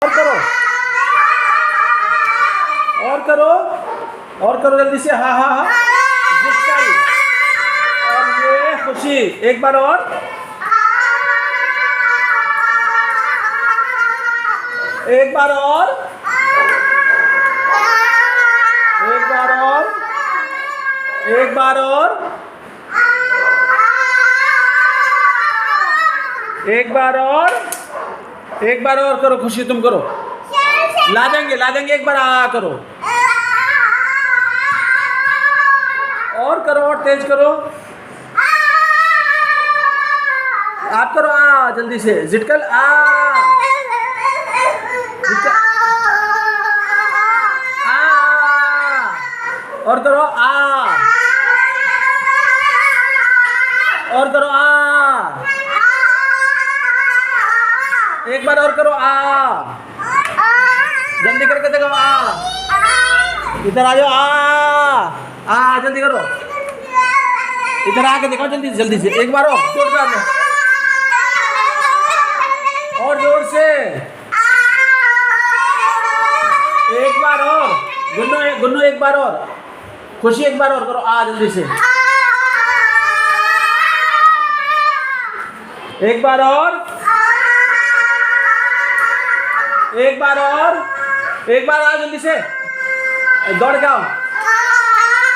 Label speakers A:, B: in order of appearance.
A: और करो, और करो, और करो जल्दी से। हाँ हाँ हाँ, जिसका और ये खुशी। एक बार और, एक बार और, एक बार और, एक बार और, एक बार और, एक बार और करो खुशी। तुम करो, ला देंगे एक बार। आ करो, और करो, और तेज करो। आप करो, आ जल्दी से। जिटकल आ, जिटकल आ, और करो आ, और करो आ, एक बार और करो आ, जल्दी करके देखो। आ, इधर आ जाओ। आ जल्दी करो, इधर आके दिखाओ जल्दी जल्दी से। एक बार और जोर कर लो, और जोर से। एक बार और गुन्नू, एक बार और। खुशी एक बार और करो, आ जल्दी से। एक बार और, एक बार और, एक बार आ जल्दी से। दौड़ के आओ।